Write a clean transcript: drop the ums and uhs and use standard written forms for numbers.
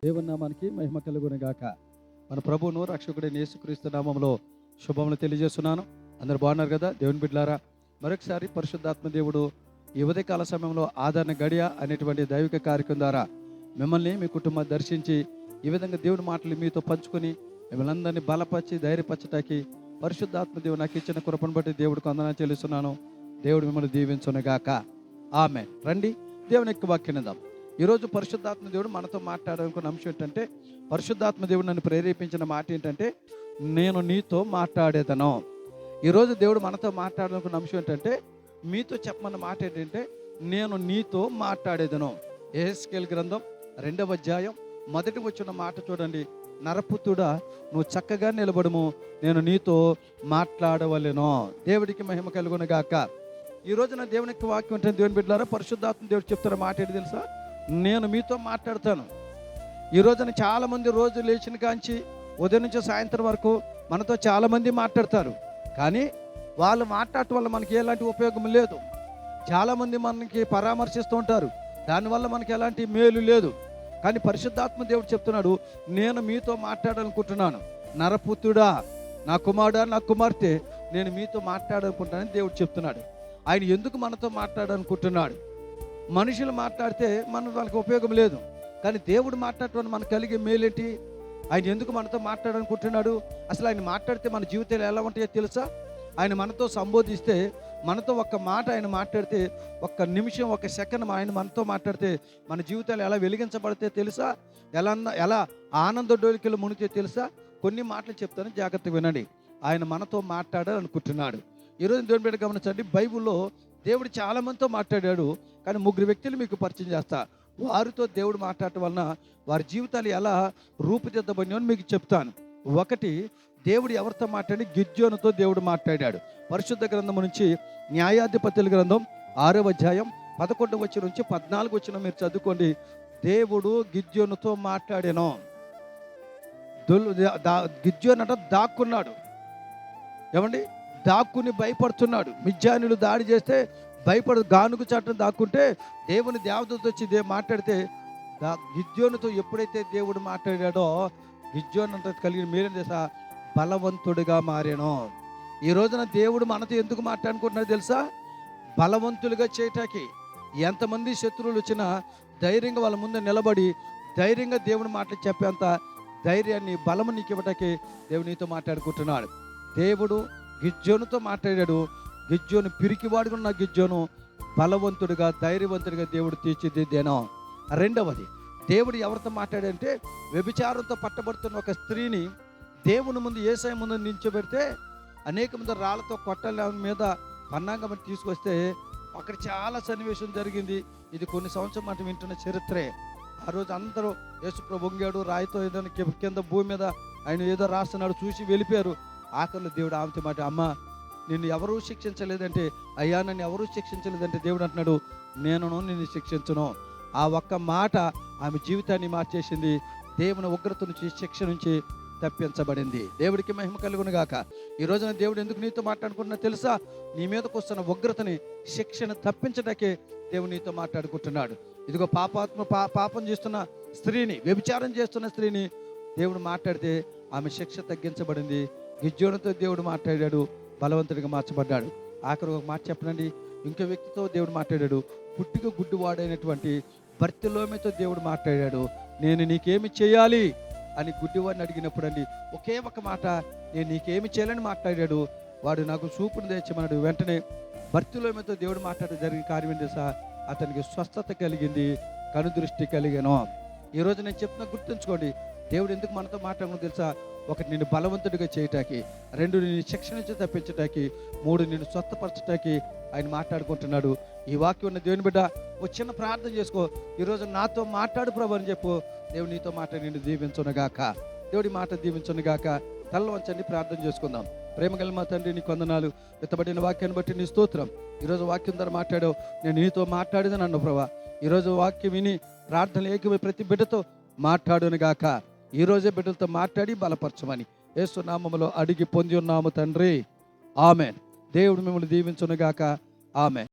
దేవుని నామానికి మహిమ కలుగును గాక. మన ప్రభువును రక్షకుడైన యేసుక్రీస్తు నామములో శుభములు తెలియజేస్తున్నాను. అందరూ బాగున్నారు కదా దేవుని బిడ్డలారా? మరొకసారి పరిశుద్ధాత్మ దేవుడు ఈ ఉదయకాల సమయంలో ఆదరణ గడియ అనేటువంటి దైవిక కార్యక్రమం ద్వారా మిమ్మల్ని మీ కుటుంబాన్ని దర్శించి ఈ విధంగా దేవుని మాటలు మీతో పంచుకొని మిమ్మల్ని అందరినీ బలపరిచి ధైర్యపరచటానికి పరిశుద్ధాత్మ దేవుడు నాకు ఇచ్చిన కృపను బట్టి దేవుడికి వందనాలు చెల్లిస్తున్నాను. దేవుడు మిమ్మల్ని దీవించునుగాక. ఆమేన్. రండి దేవుని యొక్క వాక్యం విందాం. ఈరోజు పరిశుద్ధాత్మ దేవుడు మనతో మాట్లాడాలనుకున్న అంశం ఏంటంటే, పరిశుద్ధాత్మ దేవుడు నన్ను ప్రేరేపించిన మాట ఏంటంటే, నేను నీతో మాట్లాడేదను. ఈరోజు దేవుడు మనతో మాట్లాడాలనుకున్న అంశం ఏంటంటే, మీతో చెప్పమన్న మాట ఏంటంటే, నేను నీతో మాట్లాడేదను. యెహెజ్కేలు గ్రంథం 2వ అధ్యాయం మొదటి వచ్చిన మాట చూడండి. నరపుత్రుడా, నువ్వు చక్కగా నిలబడము, నేను నీతో మాట్లాడవలెను. దేవుడికి మహిమ కలుగును గాక. ఈరోజు నా దేవుని యొక్క వాక్యం ఉంటుంది. దేవుని బిడ్డలారా, పరిశుద్ధాత్మ దేవుడు చెప్తున్న మాట ఏంటి తెలుసా? నేను మీతో మాట్లాడతాను. ఈ రోజున చాలామంది రోజు లేచిన కాంచి ఉదయం నుంచి సాయంత్రం వరకు మనతో చాలామంది మాట్లాడతారు. కానీ వాళ్ళు మాట్లాడటం వల్ల మనకి ఎలాంటి ఉపయోగం లేదు. చాలామంది మనకి పరామర్శిస్తూ ఉంటారు, దానివల్ల మనకి ఎలాంటి మేలు లేదు. కానీ పరిశుద్ధాత్మ దేవుడు చెప్తున్నాడు, నేను మీతో మాట్లాడాలనుకుంటున్నాను. నరపుత్రుడా, నా కుమారుడా, నా కుమార్తె, నేను మీతో మాట్లాడాలనుకుంటానని దేవుడు చెప్తున్నాడు. ఆయన ఎందుకు మనతో మాట్లాడాలనుకుంటున్నాడు? మనుషులు మాట్లాడితే వాళ్ళకి ఉపయోగం లేదు. కానీ దేవుడు మాట్లాడటం వల్ల మనకు కలిగే మేలేంటి? ఆయన ఎందుకు మనతో మాట్లాడాలనుకుంటున్నాడు? అసలు ఆయన మాట్లాడితే మన జీవితాలు ఎలా ఉంటాయో తెలుసా? ఆయన మనతో సంబోధిస్తే, మనతో ఒక్క మాట ఆయన మాట్లాడితే, ఒక్క నిమిషం, ఒక సెకండ్ ఆయన మనతో మాట్లాడితే మన జీవితాలు ఎలా వెలిగించబడితే తెలుసా? ఎలా ఆనంద డోలికలు మునిగితే తెలుసా? కొన్ని మాటలు చెప్తాను, జాగ్రత్తగా వినండి. ఆయన మనతో మాట్లాడాలనుకుంటున్నాడు. ఈరోజు దేవుని బిడ్డ గమనించండి. బైబిల్లో దేవుడు చాలా మందితో మాట్లాడాడు. కానీ 3 వ్యక్తులు మీకు పరిచయం చేస్తా. వారితో దేవుడు మాట్లాడటం వలన వారి జీవితాలు ఎలా రూపుదిద్దబడినో మీకు చెప్తాను. ఒకటి, దేవుడు ఎవరితో మాట్లాడి? గిద్యోనుతో దేవుడు మాట్లాడాడు. పరిశుద్ధ గ్రంథం నుంచి న్యాయాధిపతుల గ్రంథం 6వ అధ్యాయం 11వ వచనం నుంచి 14వ వచనం మీరు చదువుకోండి. దేవుడు గిద్యోనుతో మాట్లాడాను. గిద్యోను అంట దాక్కున్నాడు. ఏమండి? దాక్కుని భయపడుతున్నాడు. మిద్యానీయులు దాడి చేస్తే గానుగు చాటును దాక్కుంటే దేవుని దేవదూత వచ్చి మాట్లాడితే గిద్యోనుతో ఎప్పుడైతే దేవుడు మాట్లాడాడో, గిద్యోను అంత కలిగిన మేలు చేసా బలవంతుడిగా మారాను. ఈ రోజున దేవుడు మనతో ఎందుకు మాట్లాడుకుంటున్నాడు తెలుసా? బలవంతులుగా చేయటానికి. ఎంతమంది శత్రువులు వచ్చినా ధైర్యంగా వాళ్ళ ముందు నిలబడి ధైర్యంగా దేవుని మాటలు చెప్పేంత ధైర్యాన్ని, బలము నీకు ఇవ్వటానికి దేవుడు నీతో మాట్లాడుకుంటున్నాడు. దేవుడు గిద్యోనుతో మాట్లాడాడు. గిద్యోను పిరికివాడుగా ఉన్న గిద్యోను బలవంతుడిగా, ధైర్యవంతుడిగా దేవుడు తీర్చిదిద్దాను. రెండవది, దేవుడు ఎవరితో మాట్లాడంటే, వ్యభిచారంతో పట్టబడుతున్న ఒక స్త్రీని దేవుని ముందు, యేసయ్య ముందు నిల్చోబెడితే అనేక మంది రాళ్లతో కొట్టల మీద పన్నాంగం తీసుకొస్తే అక్కడ చాలా సన్నివేశం జరిగింది. ఇది కొన్ని సంవత్సరం మాట వింటున్న చరిత్రే. ఆ రోజు అందరూ యేసుప్రభు వంగాడు, రాయితో ఏదైనా కింద భూమి మీద ఆయన ఏదో రాస్తున్నాడు, చూసి వెళ్ళిపోయారు. ఆఖరిలో దేవుడు ఆమెతో మాట, అమ్మ నిన్ను ఎవరూ శిక్షించలేదంటే, అయ్యా నన్ను ఎవరూ శిక్షించలేదంటే దేవుడు అంటున్నాడు, నేను నిన్ను శిక్షించను. ఆ ఒక్క మాట ఆమె జీవితాన్ని మార్చేసింది. దేవుని ఉగ్రత నుంచి, శిక్ష నుంచి తప్పించబడింది. దేవుడికి మహిమ కలుగును గాక. ఈ రోజున దేవుడు ఎందుకు నీతో మాట్లాడుకుంటున్నా తెలుసా? నీ మీదకు వస్తున్న ఉగ్రతని, శిక్షను తప్పించడానికే దేవుడు నీతో మాట్లాడుకుంటున్నాడు. ఇదిగో పాపం చేస్తున్న స్త్రీని, వ్యభిచారం చేస్తున్న స్త్రీని దేవుడు మాట్లాడితే ఆమె శిక్ష తగ్గించబడింది. గిద్యోనుతో దేవుడు మాట్లాడాడు, బలవంతుడిగా మార్చబడ్డాడు. ఆఖరి ఒక మాట చెప్పనండి. ఇంకో వ్యక్తితో దేవుడు మాట్లాడాడు. పుట్టిక గుడ్డివాడైనటువంటి బర్తిలోమెతో దేవుడు మాట్లాడాడు. నేను నీకేమి చేయాలి అని గుడ్డివాడిని అడిగినప్పుడు అండి, ఒకే ఒక మాట, నేను నీకేమి చేయాలని మాట్లాడాడు. వాడు నాకు చూపును తెచ్చమన్నాడు. వెంటనే బర్తిలోమెతో దేవుడు మాట్లాడడం జరిగిన కార్యం ఏంటి తెలుసా? అతనికి స్వస్థత కలిగింది, కనుదృష్టి కలిగాను. ఈరోజు నేను చెప్తున్నా, గుర్తుంచుకోండి. దేవుడు ఎందుకు మనతో మాట్లాడడం తెలుసా? ఒకటి, నిన్ను బలవంతుడిగా చేయటానికి. 2, నిన్ను శిక్ష నుంచి తప్పించటానికి. 3, నిన్ను స్వస్థపరచటానికి ఆయన మాట్లాడుకుంటున్నాడు. ఈ వాక్యం ఉన్న దేవుని బిడ్డ, ఒక చిన్న ప్రార్థన చేసుకో. ఈరోజు నాతో మాట్లాడు ప్రభు అని చెప్పు. దేవుడు నీతో మాట్లాడి నిన్ను దీవించునుగాక. దేవుడి మాట దీవించునుగాక. తల వంచండి, ప్రార్థన చేసుకుందాం. ప్రేమగల మా తండ్రి, నీ వందనాలు. ఎత్తబడిన వాక్యాన్ని బట్టి నీ స్తోత్రం. ఈరోజు వాక్యం ద్వారా మాట్లాడావు, నేను నీతో మాట్లాడేదని అన్నావు ప్రభా. ఈరోజు వాక్యం విని ప్రార్థన ఏకమై ప్రతి బిడ్డతో మాట్లాడునుగాక. ఈరోజే బిడ్డలతో మాట్లాడి బలపరచమని యేసు నామములో అడిగి పొంది ఉన్నాము తండ్రి. ఆమెన్. దేవుడు మిమ్మల్ని దీవించునుగాక. ఆమెన్.